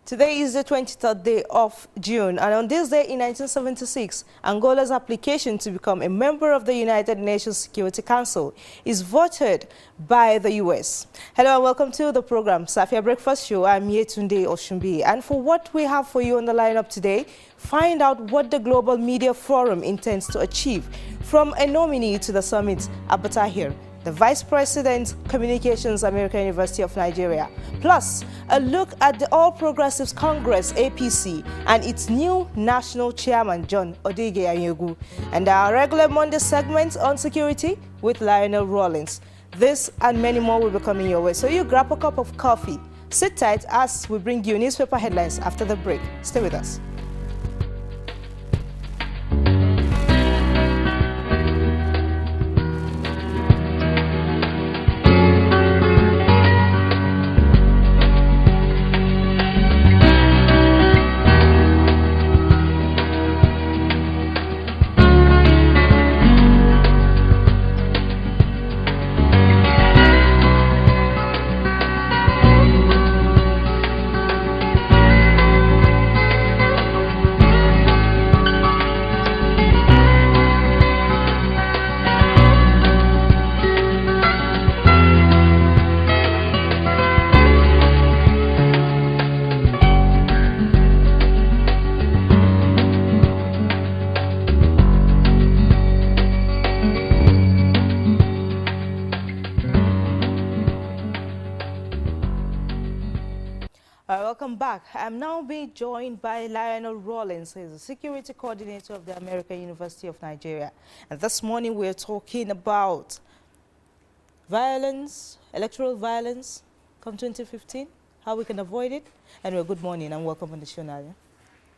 Today is the 23rd day of June, and on this day in 1976, Angola's application to become a member of the United Nations Security Council is voted by the U.S. Hello and welcome to the program Safiya Breakfast Show. I'm Yetunde Oshunbi, and for what we have for you on the lineup today, find out what the Global Media Forum intends to achieve from a nominee to the summit, Abatahir, the Vice President, Communications, American University of Nigeria. Plus, a look at the All Progressives Congress, APC, and its new national chairman, John Odege Anyegu. And our regular Monday segment on security with Lionel Rawlins. This and many more will be coming your way. So you grab a cup of coffee. Sit tight as we bring you newspaper headlines after the break. Stay with us. Welcome back. I'm now being joined by Lionel Rawlins, who is the security coordinator of the American University of Nigeria. And this morning we're talking about violence, electoral violence, come 2015, how we can avoid it. Anyway, good morning and welcome on the show, Nadia.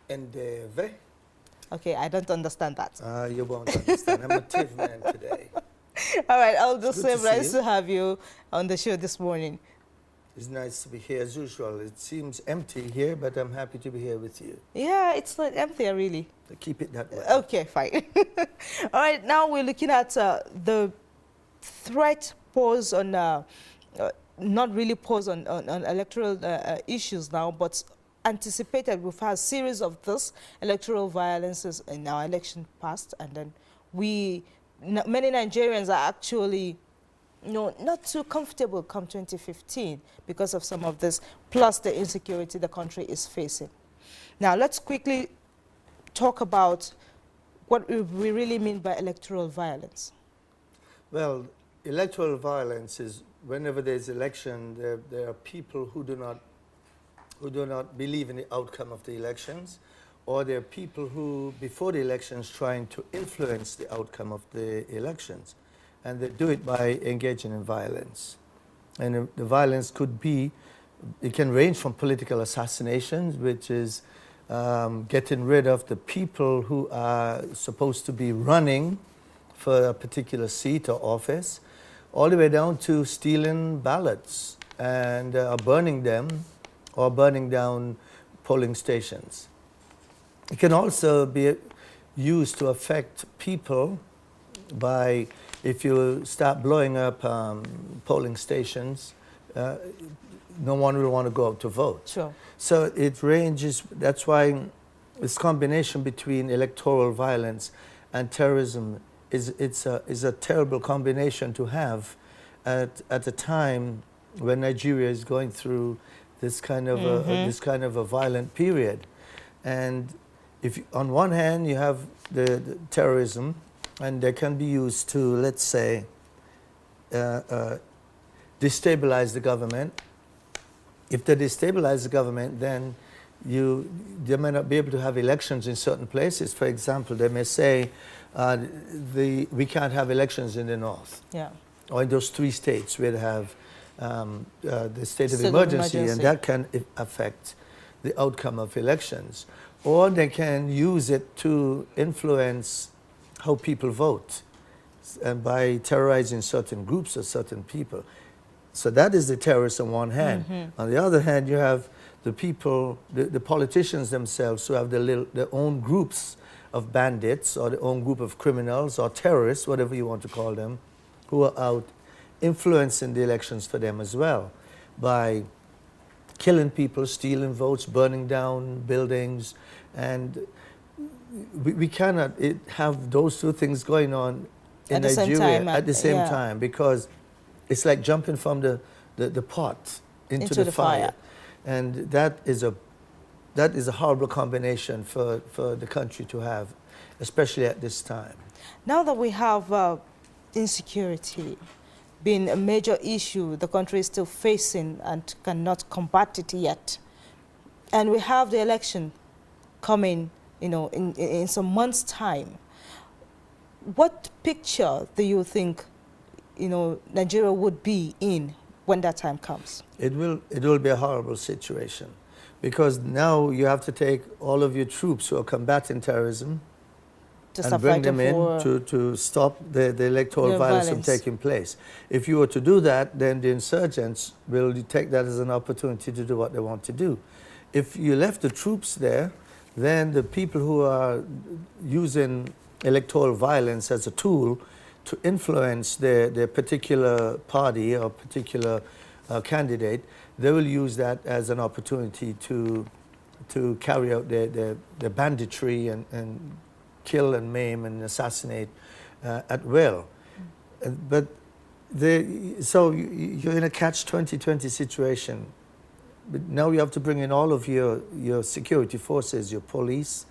Endeavor. Okay, I don't understand that. You won't understand. I'm a TIF man today. All right, I'll just say nice to have you on the show this morning. It's nice to be here as usual. It seems empty here, but I'm happy to be here with you. Yeah, it's not empty, really. So keep it that way. Okay, fine. All right, now we're looking at the threat posed on, not really posed on electoral issues now, but anticipated. We've had a series of this electoral violences in our election past, and then many Nigerians are actually not too comfortable come 2015 because of some of this, plus the insecurity the country is facing. Now, let's quickly talk about what we really mean by electoral violence. Well, electoral violence is whenever there's election, there are people who do not believe in the outcome of the elections, or there are people who, before the elections, trying to influence the outcome of the elections. And they do it by engaging in violence. And the violence could be, it can range from political assassinations, which is getting rid of the people who are supposed to be running for a particular seat or office, all the way down to stealing ballots and burning them or burning down polling stations. It can also be used to affect people by, if you start blowing up polling stations, no one will want to go out to vote. Sure. So it ranges, that's why this combination between electoral violence and terrorism is a terrible combination to have at a time when Nigeria is going through this kind of a violent period. And if on one hand you have the terrorism, and they can be used to, let's say, destabilize the government. If they destabilize the government, then they may not be able to have elections in certain places. For example, they may say, we can't have elections in the north. Yeah. Or in those 3 states where they have the state of emergency, and that can affect the outcome of elections. Or they can use it to influence how people vote, and by terrorizing certain groups or certain people. So that is the terrorists on one hand. On the other hand, you have the people, the politicians themselves, who have their own groups of bandits or their own group of criminals or terrorists, whatever you want to call them, who are out influencing the elections for them as well, by killing people, stealing votes, burning down buildings. And we cannot have those two things going on in Nigeria at the same time, because it's like jumping from the pot into the fire. And that is a horrible combination for the country to have, especially at this time. Now that we have insecurity being a major issue the country is still facing and cannot combat it yet, and we have the election coming, you know, in some months' time, what picture do you think, you know, Nigeria would be in when that time comes? It will be a horrible situation, because now you have to take all of your troops who are combating terrorism and bring them in to stop the electoral violence from taking place. If you were to do that, then the insurgents will take that as an opportunity to do what they want to do. If you left the troops there, then the people who are using electoral violence as a tool to influence their particular party or particular candidate, they will use that as an opportunity to carry out their banditry and kill and maim and assassinate at will. But so you're in a catch-20 situation. But now you have to bring in all of your security forces, your police,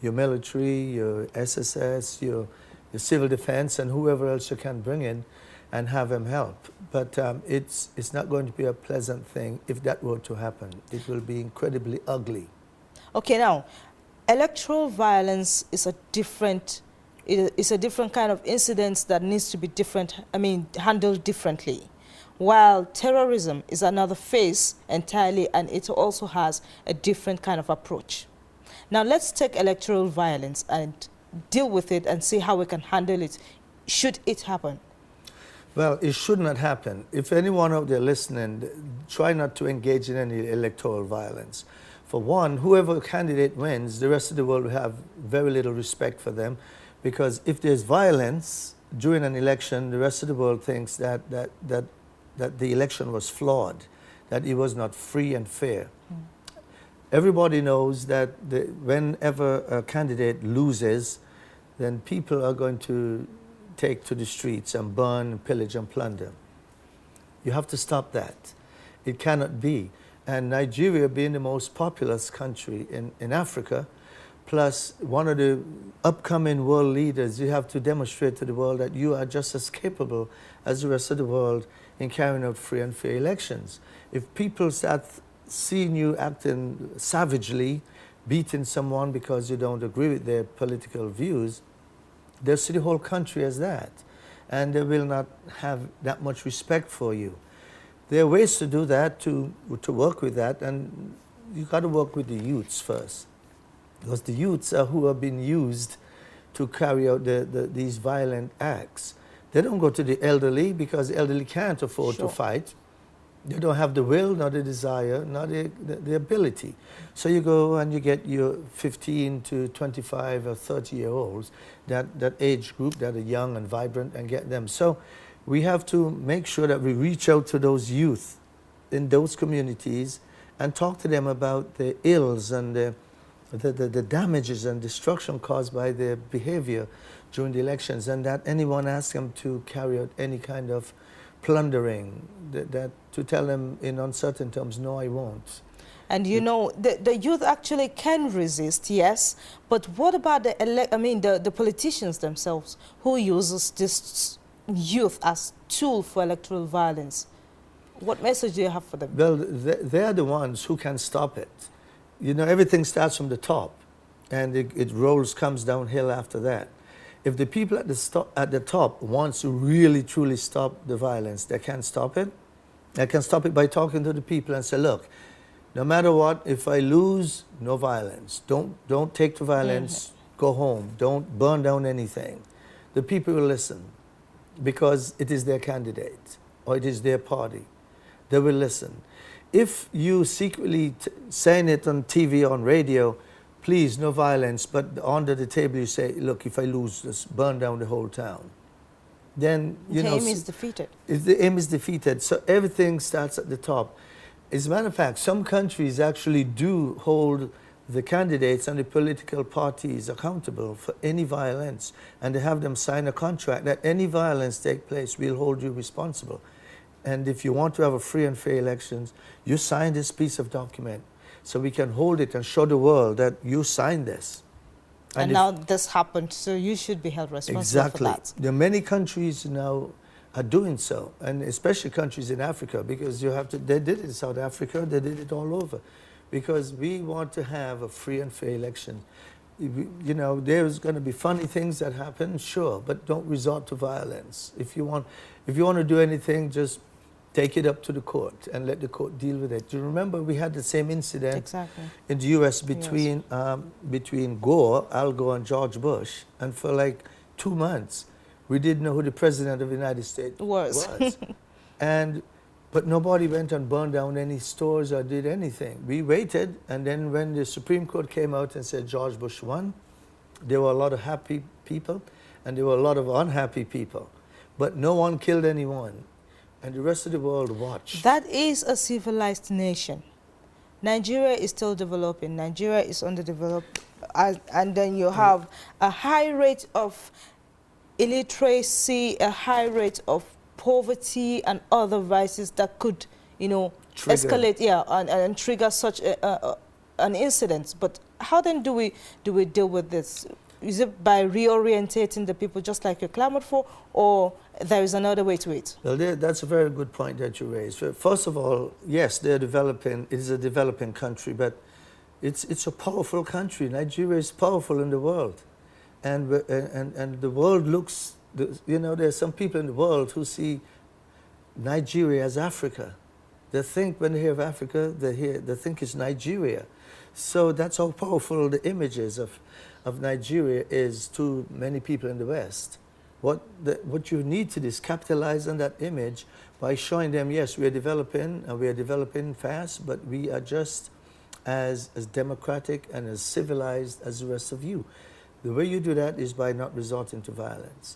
your military, your SSS, your civil defense, and whoever else you can bring in and have them help. But it's not going to be a pleasant thing if that were to happen. It will be incredibly ugly. Okay, now, electoral violence is a different kind of incident that needs to be handled differently. While terrorism is another phase entirely, and it also has a different kind of approach. Now let's take electoral violence and deal with it and see how we can handle it, should it happen. Well, it should not happen. If anyone out there listening, try not to engage in any electoral violence. For one, whoever candidate wins, the rest of the world will have very little respect for them, because if there's violence during an election, the rest of the world thinks that the election was flawed, that it was not free and fair. Everybody knows that whenever a candidate loses, then people are going to take to the streets and burn, and pillage and plunder. You have to stop that. It cannot be. And Nigeria, being the most populous country in Africa, plus one of the upcoming world leaders, you have to demonstrate to the world that you are just as capable as the rest of the world in carrying out free and fair elections. If people start seeing you acting savagely, beating someone because you don't agree with their political views, they'll see the whole country as that, and they will not have that much respect for you. There are ways to do that, to work with that, and you've got to work with the youths first, because the youths are who have been used to carry out these violent acts. They don't go to the elderly, because the elderly can't afford to fight. They don't have the will, nor the desire, nor the ability. So you go and you get your 15 to 25 or 30-year-olds, that age group that are young and vibrant, and get them. So we have to make sure that we reach out to those youth in those communities and talk to them about the ills and the damages and destruction caused by their behavior during the elections, and that anyone asks them to carry out any kind of plundering, that to tell them in uncertain terms, no, I won't. And you know, the youth actually can resist, yes, but what about the politicians themselves who uses this youth as tool for electoral violence? What message do you have for them? Well, they're the ones who can stop it. You know, everything starts from the top, and it comes downhill after that. If the people at the top wants to really, truly stop the violence, they can stop it. I can stop it by talking to the people and say, look, no matter what, if I lose, no violence. Don't take the violence, go home. Don't burn down anything. The people will listen because it is their candidate or it is their party. They will listen. If you secretly saying it on TV, on radio, please, no violence, but under the table you say, look, if I lose, just burn down the whole town. Then, you know, the aim is defeated. The aim is defeated. So everything starts at the top. As a matter of fact, some countries actually do hold the candidates and the political parties accountable for any violence, and they have them sign a contract that any violence take place, we'll hold you responsible. And if you want to have a free and fair elections, you sign this piece of document so we can hold it and show the world that you signed this. And now this happened, so you should be held responsible for that. There are many countries now are doing so, and especially countries in Africa, because you have to, they did it in South Africa, they did it all over, because we want to have a free and fair election. You know, there's going to be funny things that happen, sure, but don't resort to violence. If you want to do anything, just take it up to the court and let the court deal with it. Do you remember we had the same incident in the U.S. between Al Gore and George Bush, and for like 2 months, we didn't know who the president of the United States was. But nobody went and burned down any stores or did anything. We waited, and then when the Supreme Court came out and said George Bush won, there were a lot of happy people, and there were a lot of unhappy people. But no one killed anyone, and the rest of the world watched. That is a civilized nation. Nigeria is still developing. Nigeria is underdeveloped. And then you have a high rate of illiteracy, a high rate of poverty and other vices that could, you know, escalate, and trigger such an incident. But how then do we deal with this? Is it by reorientating the people just like you clamored for, or there is another way to it? Well, that's a very good point that you raised. First of all, yes, they're developing. It is a developing country, but it's a powerful country. Nigeria is powerful in the world, and the world looks. You know, there are some people in the world who see Nigeria as Africa. They think when they hear of Africa, they think it's Nigeria. So that's how powerful the images of Nigeria is to many people in the West. What you need to do is capitalize on that image by showing them, yes, we are developing, and we are developing fast, but we are just as democratic and as civilized as the rest of you. The way you do that is by not resorting to violence.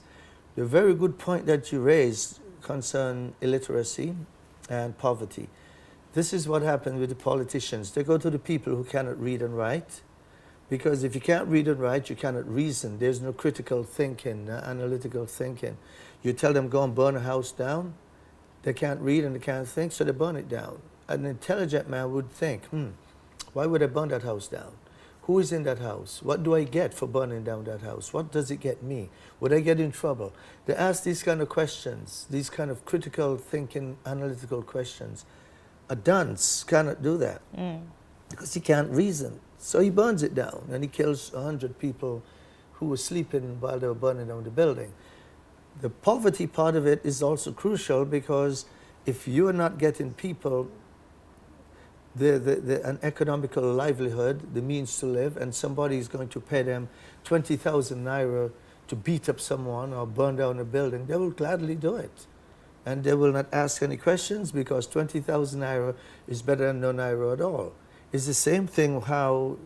The very good point that you raised concern illiteracy and poverty. This is what happened with the politicians. They go to the people who cannot read and write, because if you can't read and write, you cannot reason. There's no critical thinking, analytical thinking. You tell them go and burn a house down, they can't read and they can't think, so they burn it down. An intelligent man would think, why would I burn that house down? Who is in that house? What do I get for burning down that house? What does it get me? Would I get in trouble? They ask these kind of questions, these kind of critical thinking, analytical questions. A dunce cannot do that because he can't reason. So he burns it down, and he kills 100 people who were sleeping while they were burning down the building. The poverty part of it is also crucial, because if you are not getting people an economical livelihood, the means to live, and somebody is going to pay them 20,000 naira to beat up someone or burn down a building, they will gladly do it. And they will not ask any questions, because 20,000 naira is better than no naira at all. It's the same thing how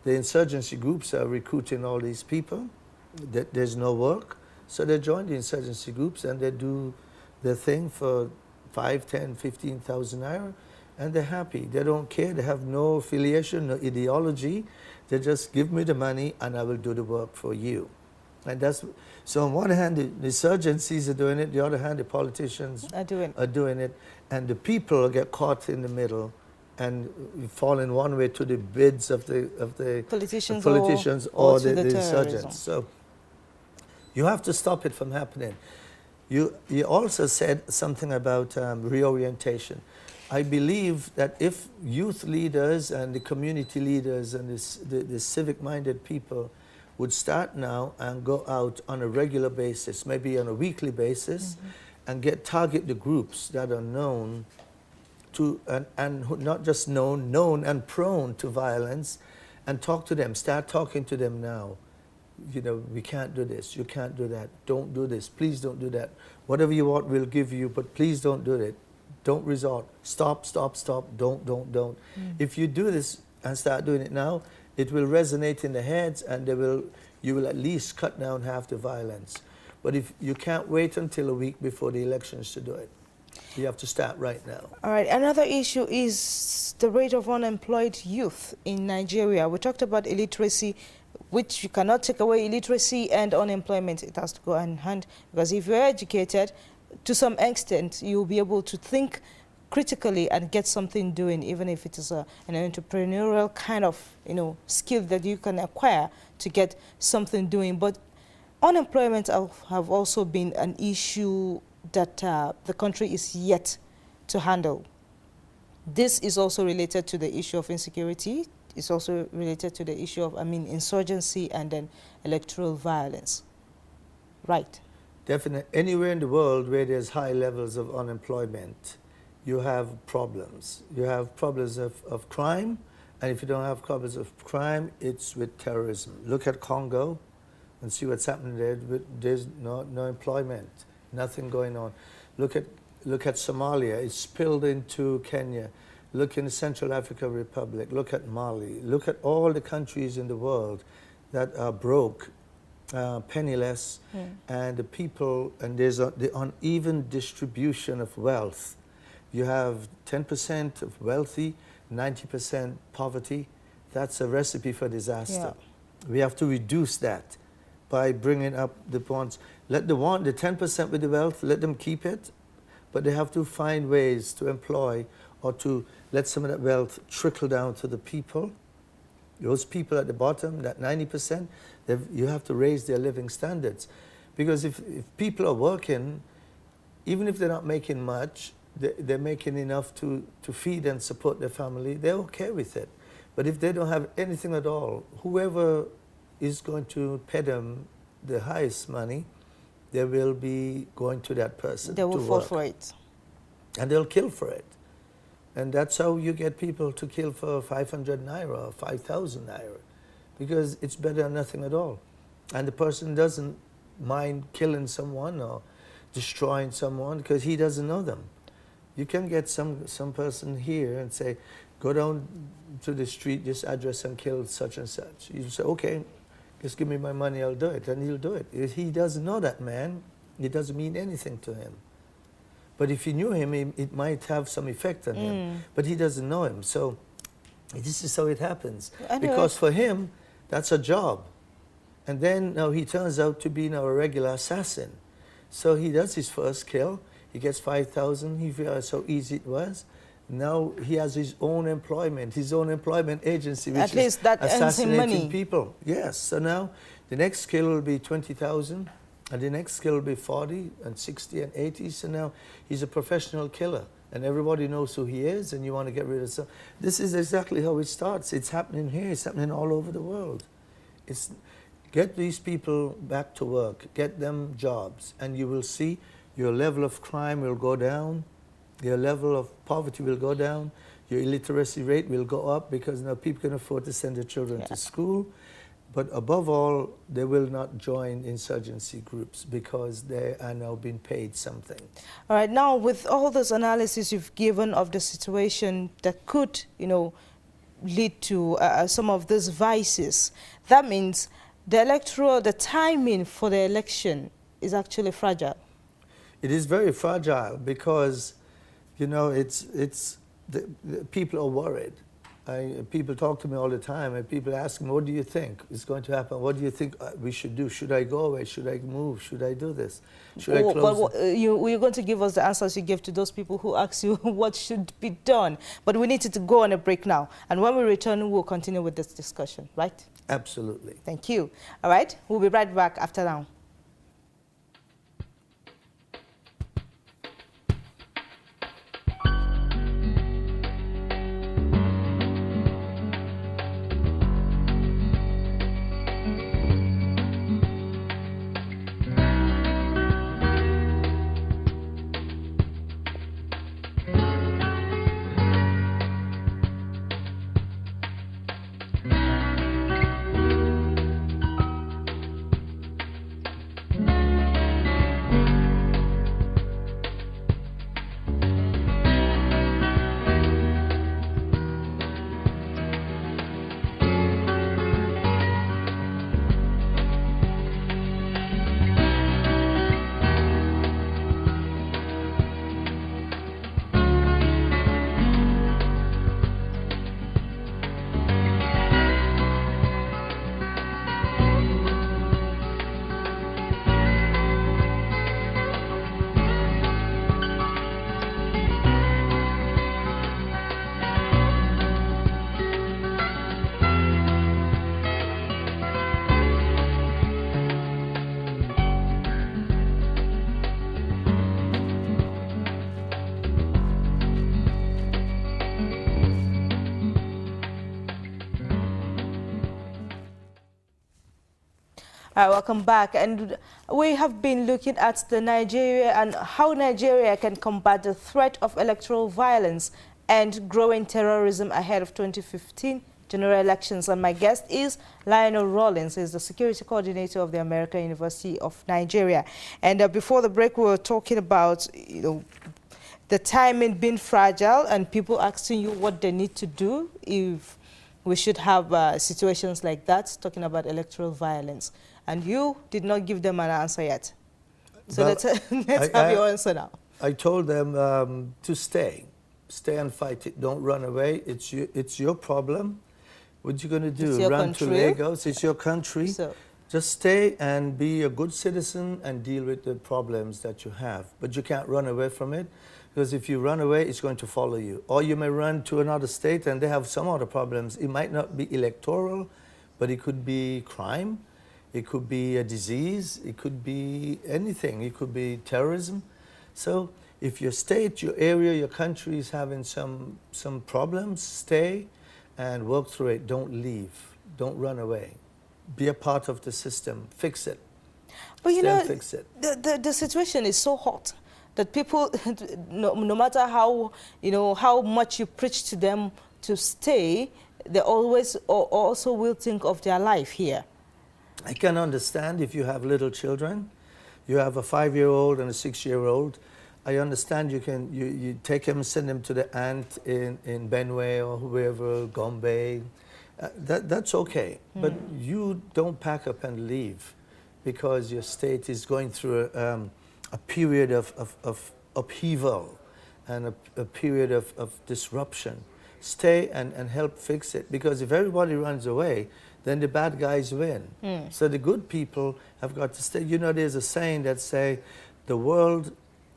the insurgency groups are recruiting all these people. There's no work, so they join the insurgency groups and they do their thing for 5, 10, 15,000 naira. And they're happy. They don't care. They have no affiliation, no ideology. They just give me the money and I will do the work for you. And that's, so on one hand, the insurgencies are doing it. The other hand, the politicians are doing it. And the people get caught in the middle and fall in one way to the bids of the politicians or the insurgents. So you have to stop it from happening. You also said something about reorientation. I believe that if youth leaders and the community leaders and the civic-minded people would start now and go out on a regular basis, maybe on a weekly basis, and target the groups that are known not just known and prone to violence, and talk to them. Start talking to them now. You know, we can't do this. You can't do that. Don't do this. Please don't do that. Whatever you want, we'll give you, but please don't do it. Don't resort. Stop, stop, stop. Don't. If you do this and start doing it now, it will resonate in the heads, and you will at least cut down half the violence. But if you can't wait until a week before the elections to do it, you have to start right now. All right. Another issue is the rate of unemployed youth in Nigeria. We talked about illiteracy, which you cannot take away. Illiteracy and unemployment, it has to go hand in hand, because if you're educated, to some extent, you'll be able to think critically and get something doing, even if it is an entrepreneurial kind of, skill that you can acquire to get something doing. But unemployment have also been an issue that the country is yet to handle. This is also related to the issue of insecurity. It's also related to the issue of, insurgency and then electoral violence. Right. Definitely. Anywhere in the world where there's high levels of unemployment, you have problems. You have problems of crime, and if you don't have problems of crime, it's with terrorism. Look at Congo and see what's happening there. There's no employment, nothing going on. Look at Somalia. It's spilled into Kenya. Look in the Central African Republic. Look at Mali. Look at all the countries in the world that are broke, penniless, and the people, and there's the uneven distribution of wealth. You have 10% of wealthy, 90% poverty. That's a recipe for disaster. Yeah. We have to reduce that by bringing up the ones. Let the 10% with the wealth, let them keep it, but they have to find ways to employ or to let some of that wealth trickle down to the people. Those people at the bottom, that 90%, you have to raise their living standards. Because if people are working, even if they're not making much, they're making enough to feed and support their family, they're okay with it. But if they don't have anything at all, whoever is going to pay them the highest money, they will be going to that person. They will fall for it. And they'll kill for it. And that's how you get people to kill for 500 naira or 5,000 naira, because it's better than nothing at all. And the person doesn't mind killing someone or destroying someone because he doesn't know them. You can get some person here and say, go down to the street, this address, and kill such and such. You say, okay, just give me my money, I'll do it. And he'll do it. If he doesn't know that man, it doesn't mean anything to him. But if he knew him, it might have some effect on him. But he doesn't know him. So this is how it happens. Because for him, that's a job. And then now he turns out to be now a regular assassin. So he does his first kill. He gets 5,000. He realized how easy it was. Now he has his own employment agency, which at least that earns him money. People. Yes. So now the next skill will be 20,000, and the next skill will be 40 and 60 and 80. So now he's a professional killer, and everybody knows who he is, and you want to get rid of some. This is exactly how it starts. It's happening here. It's happening all over the world. Get these people back to work. Get them jobs, and you will see your level of crime will go down. Your level of poverty will go down. Your illiteracy rate will go up because now people can afford to send their children to school. But above all, they will not join insurgency groups because they are now being paid something. All right. Now, with all this analysis you've given of the situation that could, lead to some of these vices, that means the timing for the election is actually fragile. It is very fragile because, the people are worried. People talk to me all the time, and people ask me, what do you think is going to happen? What do you think we should do? Should I go away? Should I move? Should I do this? Should I close? But you're going to give us the answers you gave to those people who ask you what should be done. But we need to go on a break now. And when we return, we'll continue with this discussion, right? Absolutely. Thank you. All right, we'll be right back after now. Welcome back. And we have been looking at the Nigeria and how Nigeria can combat the threat of electoral violence and growing terrorism ahead of 2015 general elections. And my guest is Lionel Rawlins. He's the security coordinator of the American University of Nigeria. And before the break, we were talking about, the timing being fragile and people asking you what they need to do if we should have situations like that, talking about electoral violence. And you did not give them an answer yet. So well, let's have your answer now. I told them to stay. Stay and fight it. Don't run away. It's your problem. What you going to do? Run to Lagos? It's your country. So just stay and be a good citizen and deal with the problems that you have. But you can't run away from it, because if you run away, it's going to follow you. Or you may run to another state and they have some other problems. It might not be electoral, but it could be crime. It could be a disease. It could be anything. It could be terrorism. So if your state, your area, your country is having some problems, stay and work through it. Don't leave. Don't run away. Be a part of the system. Fix it. But you know, fix it. The situation is so hot that people, no matter how, how much you preach to them to stay, they always also will think of their life here. I can understand if you have little children. You have a 5-year-old and a 6-year-old. I understand you take them and send them to the aunt in Benue or whoever, Gombe. That's okay. But you don't pack up and leave because your state is going through a period of upheaval and a period of disruption. Stay and help fix it, because if everybody runs away, then the bad guys win. So the good people have got to stay. You know, there's a saying that say the world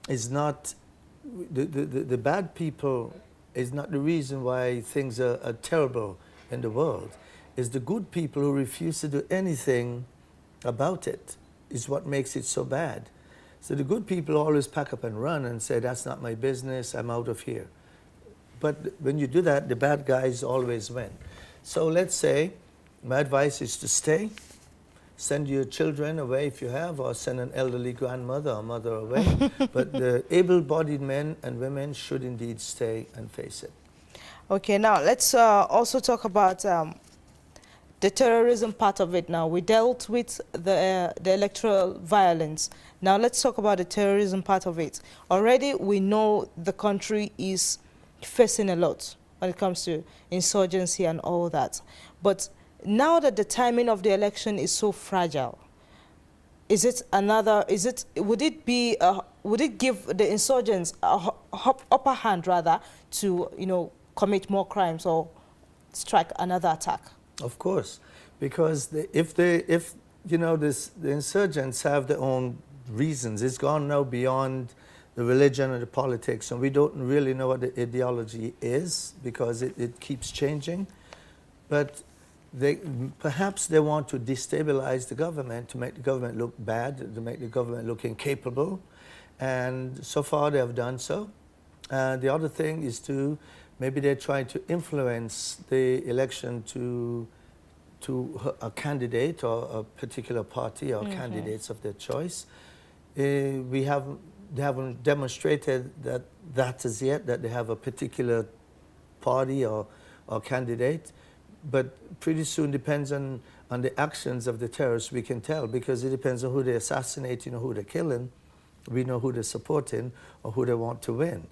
is not, the bad people is not the reason why things are terrible in the world. It's the good people who refuse to do anything about it is what makes it so bad. So the good people always pack up and run and say, that's not my business, I'm out of here. But when you do that, the bad guys always win. So let's say, my advice is to stay, send your children away if you have, or send an elderly grandmother or mother away. But the able-bodied men and women should indeed stay and face it. Okay, now let's also talk about the terrorism part of it now. We dealt with the electoral violence. Now let's talk about the terrorism part of it. Already we know the country is facing a lot when it comes to insurgency and all that. But now that the timing of the election is so fragile, would it give the insurgents a upper hand rather to, commit more crimes or strike another attack? Of course, because if the insurgents have their own reasons, it's gone now beyond the religion and the politics, and we don't really know what the ideology is because it keeps changing. But perhaps they want to destabilize the government, to make the government look bad, to make the government look incapable, and so far they have done so. The other thing is maybe they're trying to influence the election to a candidate or a particular party or candidates of their choice. They haven't demonstrated that as yet, that they have a particular party or candidate. But pretty soon, depends on the actions of the terrorists, we can tell, because it depends on who they're assassinating or who they're killing. We know who they're supporting or who they want to win.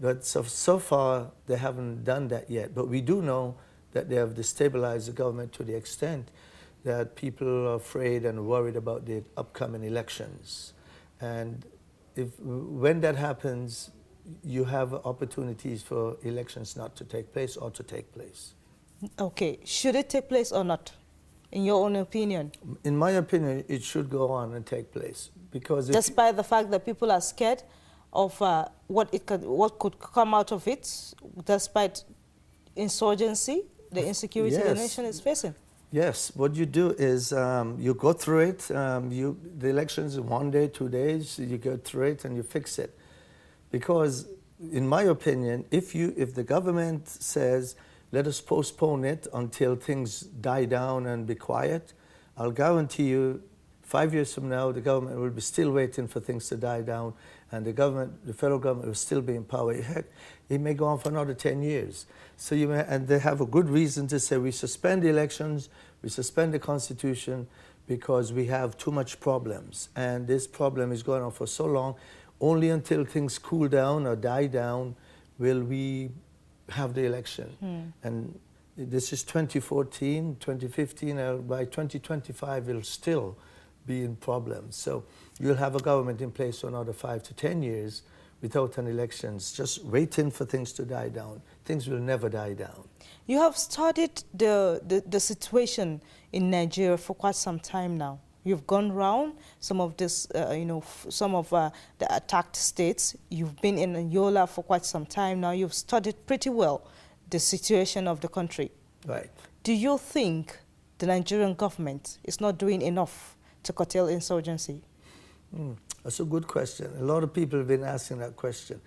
But so far, they haven't done that yet. But we do know that they have destabilized the government to the extent that people are afraid and worried about the upcoming elections. And when that happens, you have opportunities for elections not to take place or to take place. Okay, should it take place or not, in your own opinion? In my opinion, it should go on and take place, because despite the fact that people are scared of what could come out of it, despite insurgency, the insecurity the nation is facing. Yes, what you do is you go through it. The elections in 1 day, 2 days, you go through it and you fix it. Because, in my opinion, if the government says, let us postpone it until things die down and be quiet, I'll guarantee you 5 years from now, the government will be still waiting for things to die down, and the federal government will still be in power. Heck, it may go on for another 10 years. So and they have a good reason to say we suspend the elections, we suspend the Constitution, because we have too much problems. And this problem is going on for so long. Only until things cool down or die down will we have the election. And this is 2014, 2015, by 2025 it'll still be in problems. So you'll have a government in place for another 5 to 10 years without an elections, just waiting for things to die down. Things will never die down. You have studied the situation in Nigeria for quite some time now. You've gone around some of this, some of the attacked states. You've been in Yola for quite some time now. You've studied pretty well the situation of the country. Right. Do you think the Nigerian government is not doing enough to curtail insurgency? That's a good question. A lot of people have been asking that question.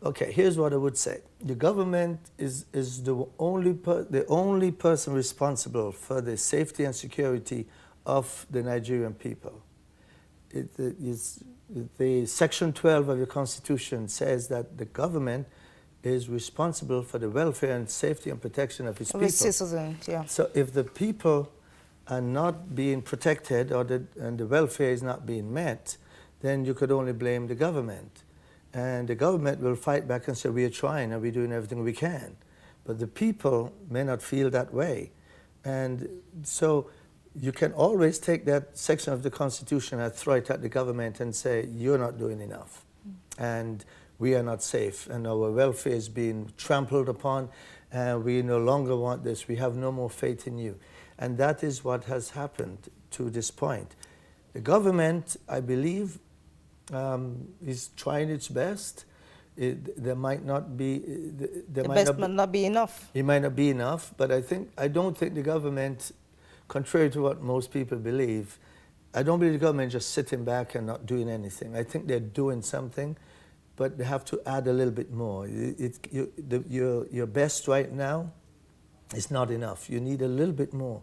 Okay, here's what I would say. The government is the only person responsible for the safety and security of the Nigerian people. The Section 12 of the Constitution says that the government is responsible for the welfare and safety and protection of its people. Its citizens, yeah. So if the people are not being protected and the welfare is not being met, then you could only blame the government. And the government will fight back and say, we are trying and we're doing everything we can. But the people may not feel that way. And so you can always take that section of the Constitution and throw it at the government and say, you're not doing enough. And we are not safe. And our welfare is being trampled upon. And we no longer want this. We have no more faith in you. And that is what has happened to this point. The government, I believe, is trying its best. There might not be... The best might not be enough. It might not be enough, but I don't think the government, contrary to what most people believe, I don't believe the government just sitting back and not doing anything. I think they're doing something, but they have to add a little bit more. Your best right now is not enough. You need a little bit more.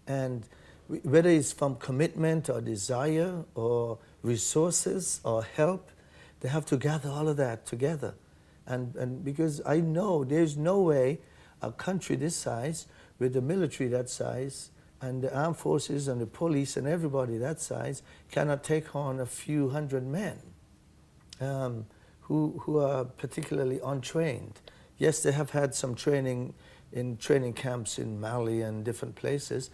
And whether it's from commitment or desire or resources or help, they have to gather all of that together. And because I know there's no way a country this size, with the military that size, and the armed forces and the police and everybody that size, cannot take on a few hundred men who are particularly untrained. Yes, they have had some training in training camps in Mali and different places,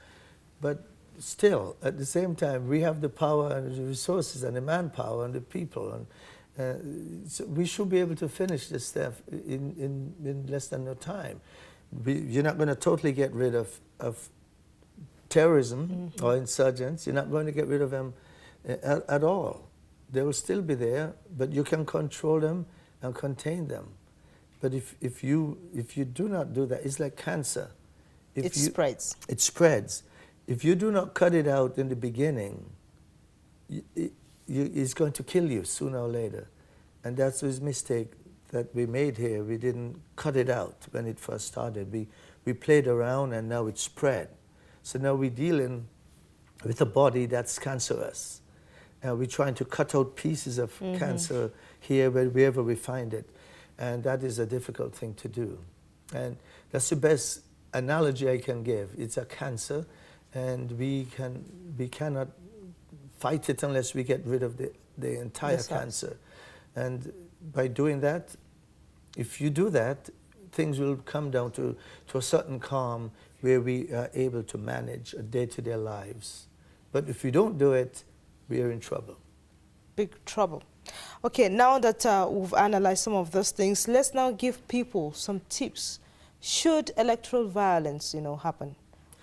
but still, at the same time, we have the power and the resources and the manpower and the people. And so we should be able to finish this stuff in less than no time. You're not going to totally get rid of terrorism or insurgents. You're not going to get rid of them at all. They will still be there, but you can control them and contain them. But if you do not do that, it's like cancer. It spreads. It spreads. If you do not cut it out in the beginning, it's going to kill you sooner or later. And that's his mistake that we made here. We didn't cut it out when it first started. We played around and now it's spread. So now we're dealing with a body that's cancerous. And we're trying to cut out pieces of cancer here, wherever we find it. And that is a difficult thing to do. And that's the best analogy I can give. It's a cancer. And we cannot fight it unless we get rid of the entire cancer. And by doing that, if you do that, things will come down to a certain calm where we are able to manage a day-to-day lives. But if we don't do it, we are in trouble. Big trouble. Okay, now that we've analyzed some of those things, let's now give people some tips. Should electoral violence, happen?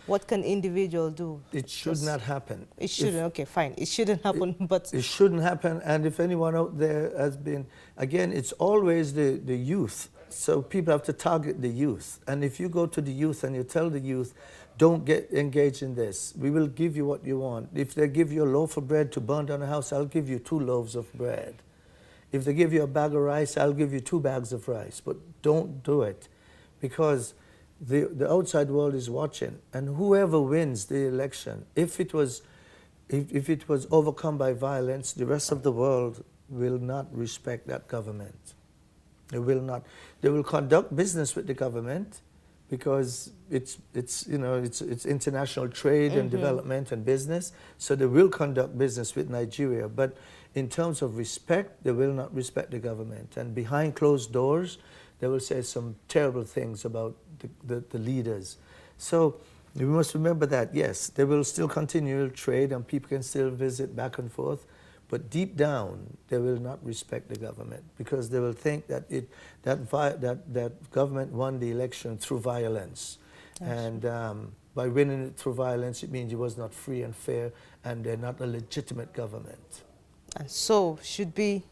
What can individual do? It should not happen. It shouldn't, okay, fine. It shouldn't happen, but... It shouldn't happen, and if anyone out there has been... Again, it's always the youth, so people have to target the youth. And if you go to the youth and you tell the youth, don't get engaged in this, we will give you what you want. If they give you a loaf of bread to burn down a house, I'll give you 2 loaves of bread. If they give you a bag of rice, I'll give you 2 bags of rice. But don't do it, because the outside world is watching, and whoever wins the election, if it was if it was overcome by violence, the rest of the world will not respect that government. They will not. They will conduct business with the government because it's international trade and development and business. So they will conduct business with Nigeria. But in terms of respect, they will not respect the government. And behind closed doors, they will say some terrible things about the leaders. So we must remember that, yes, they will still continue to trade and people can still visit back and forth, but deep down, they will not respect the government because they will think that that government won the election through violence. And by winning it through violence, it means it was not free and fair and they're not a legitimate government. And so should be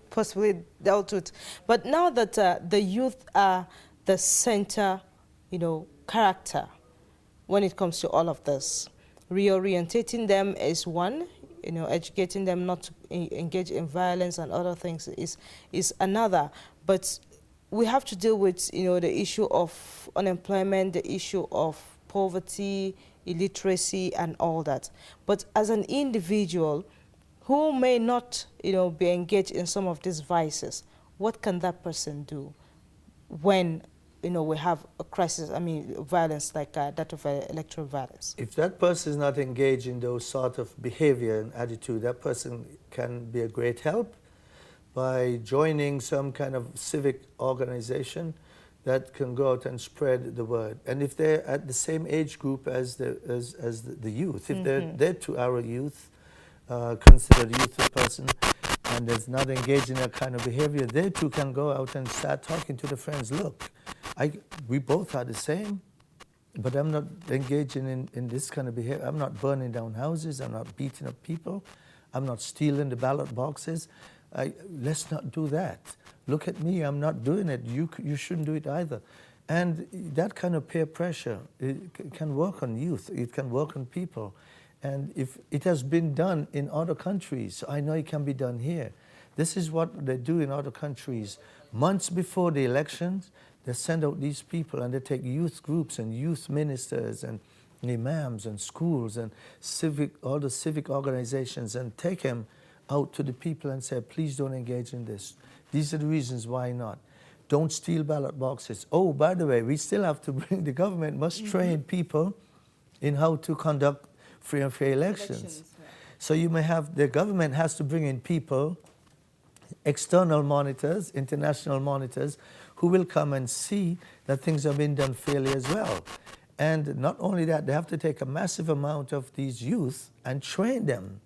possibly dealt with. But now that the youth are the center, character when it comes to all of this, reorientating them is one, educating them not to engage in violence and other things is another. But we have to deal with, the issue of unemployment, the issue of poverty, illiteracy, and all that. But as an individual who may not, be engaged in some of these vices, what can that person do when, we have a crisis, violence like that of electoral violence? If that person is not engaged in those sort of behavior and attitude, that person can be a great help by joining some kind of civic organization that can go out and spread the word. And if they're at the same age group as the youth, if they're to our youth, considered a youthful person, and is not engaged in that kind of behavior, they too can go out and start talking to the friends. Look, we both are the same, but I'm not engaging in this kind of behavior. I'm not burning down houses. I'm not beating up people. I'm not stealing the ballot boxes. Let's not do that. Look at me. I'm not doing it. You shouldn't do it either. And that kind of peer pressure, it can work on youth. It can work on people. And if it has been done in other countries, I know it can be done here. This is what they do in other countries. Months before the elections, they send out these people and they take youth groups and youth ministers and imams and schools and all the civic organizations and take them out to the people and say, please don't engage in this. These are the reasons why not. Don't steal ballot boxes. Oh, by the way, we still have to bring, the government must train people in how to conduct free and fair elections. So you may have, the government has to bring in people, external monitors, international monitors, who will come and see that things are being done fairly as well. And not only that, they have to take a massive amount of these youth and train them.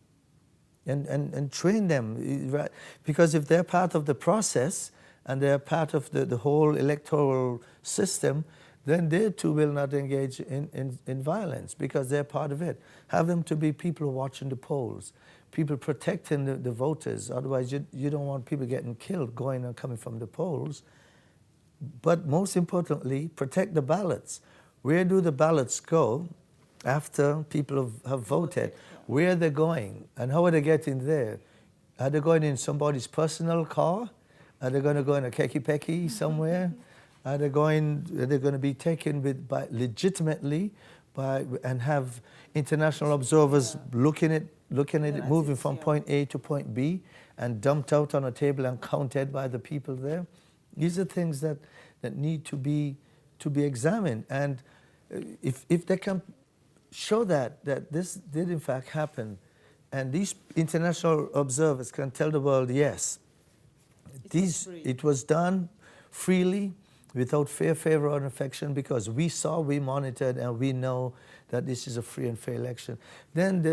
And train them. Because if they're part of the process and they're part of the whole electoral system, then they too will not engage in violence because they're part of it. Have them to be people watching the polls, people protecting the voters. Otherwise, you don't want people getting killed going and coming from the polls. But most importantly, protect the ballots. Where do the ballots go after people have voted? Where are they going? And how are they getting there? Are they going in somebody's personal car? Are they going to go in a keki-peki somewhere? Are they going to be taken legitimately and have international observers looking at it moving from point A to point B and dumped out on a table and counted by the people there? These are things that need to be examined. And if they can show that this did in fact happen, and these international observers can tell the world, yes, it was done freely, without fear, favor, or affection, because we monitored, and we know that this is a free and fair election. Then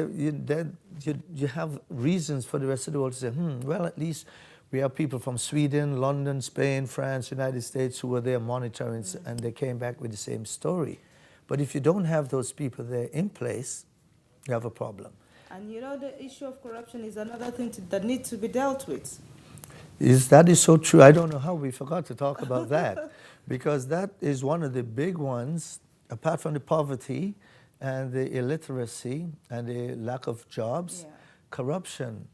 you have reasons for the rest of the world to say, well, at least we have people from Sweden, London, Spain, France, United States who were there monitoring, and they came back with the same story. But if you don't have those people there in place, you have a problem. And the issue of corruption is another thing that needs to be dealt with. That is so true. I don't know how we forgot to talk about that, because that is one of the big ones, apart from the poverty and the illiteracy and the lack of jobs. Corruption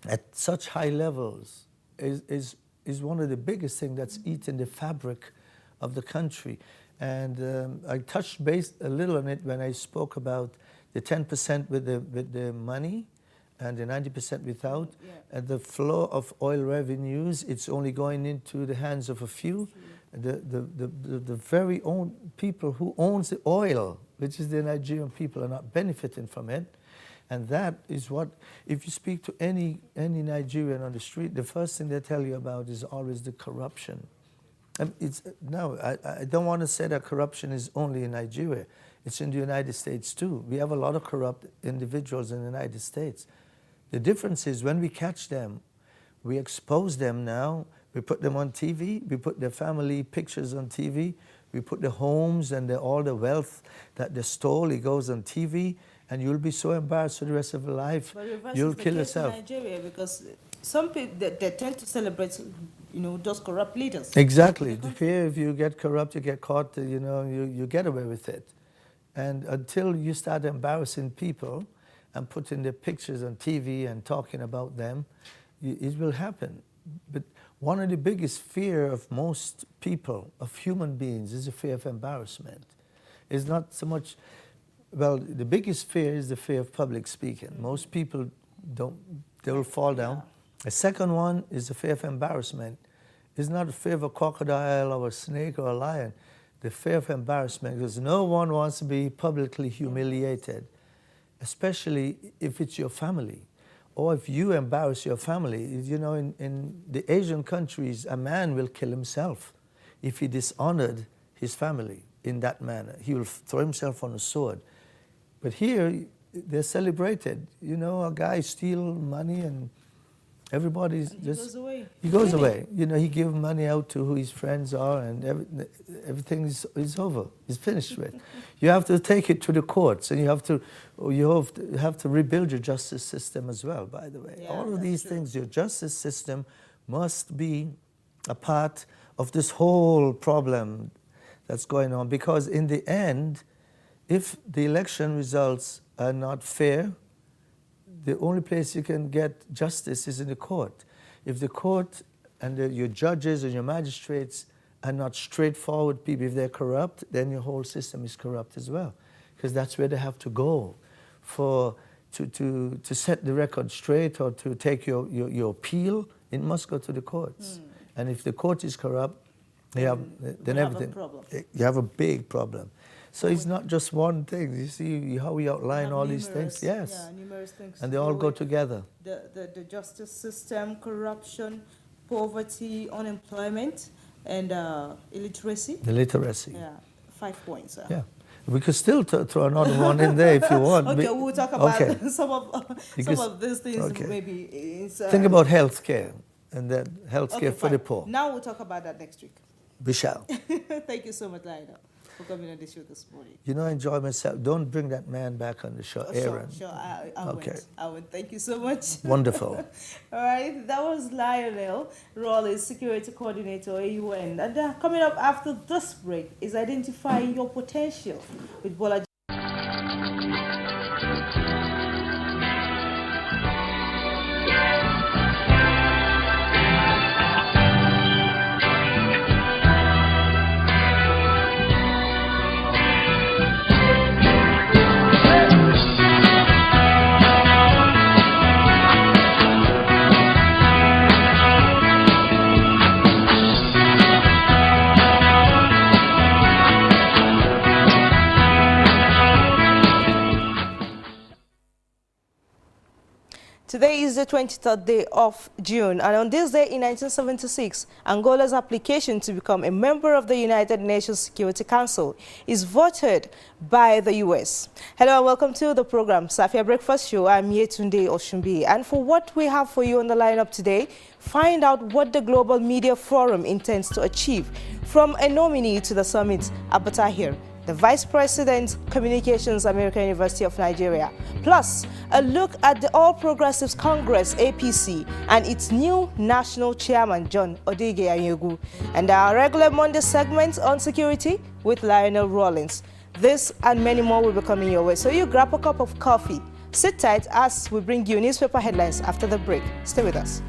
at such high levels is one of the biggest things that's eating the fabric of the country. And I touched base a little on it when I spoke about the 10% with the money and the 90% without. And the flow of oil revenues, it's only going into the hands of a few. The very own people who owns the oil, which is the Nigerian people, are not benefiting from it. And that is what, if you speak to any Nigerian on the street, the first thing they tell you about is always the corruption. And I don't want to say that corruption is only in Nigeria. It's in the United States too. We have a lot of corrupt individuals in the United States. The difference is when we catch them, we expose them now, we put them on TV, we put their family pictures on TV, we put the homes and all the wealth that they stole, it goes on TV, and you'll be so embarrassed for the rest of your life, you'll kill yourself. In Nigeria, because some people, they tend to celebrate, those corrupt leaders. Exactly. Here, if you get corrupt, you get caught, you get away with it. And until you start embarrassing people and putting their pictures on TV and talking about them, it will happen. But one of the biggest fear of most people, of human beings, is the fear of embarrassment. It's not so much, well, the biggest fear is the fear of public speaking. Most people they will fall down. The second one is the fear of embarrassment. It's not the fear of a crocodile or a snake or a lion. The fear of embarrassment, because no one wants to be publicly humiliated, especially if it's your family, or if you embarrass your family. In the Asian countries, a man will kill himself if he dishonored his family in that manner. He will throw himself on a sword. But here, they're celebrated. A guy steals money and everybody's he goes away. He goes away. He gives money out to who his friends are, and everything is over. It's finished with. You have to take it to the courts, and you have to rebuild your justice system as well. By the way, all of these things, your justice system must be a part of this whole problem that's going on. Because in the end, if the election results are not fair, the only place you can get justice is in the court. If the court and your judges and your magistrates are not straightforward people, if they're corrupt, then your whole system is corrupt as well. Because that's where they have to go to set the record straight or to take your appeal. It must go to the courts. And if the court is corrupt, you have a big problem. So it's not just one thing. You see how we outline all these things? Yes. Yeah, numerous things. And they all go together. The justice system, corruption, poverty, unemployment, and illiteracy. The literacy. Yeah, 5 points. Yeah. We could still throw another one in there if you want. Okay, we'll talk about some of these things maybe. Think about healthcare and then healthcare for the poor. Now we'll talk about that next week. We shall. Thank you so much, Lionel, for coming on the show this morning. I enjoy myself. Don't bring that man back on the show, Aaron. Sure, I won't. Thank you so much. Wonderful. All right, that was Lionel Rawlins, Security Coordinator, AUN. And coming up after this break is identifying your potential with Bola. Today is the 23rd day of June, and on this day in 1976, Angola's application to become a member of the United Nations Security Council is voted by the U.S. Hello and welcome to the program, Safiya Breakfast Show. I'm Yetunde Oshumbi, and for what we have for you on the lineup today, find out what the Global Media Forum intends to achieve from a nominee to the summit, Abatahir, the Vice President, Communications, American University of Nigeria. Plus, a look at the All Progressives Congress, APC, and its new national chairman, John Odege Anyegu. And our regular Monday segment on security with Lionel Rawlins. This and many more will be coming your way, so you grab a cup of coffee. Sit tight as we bring you newspaper headlines after the break. Stay with us.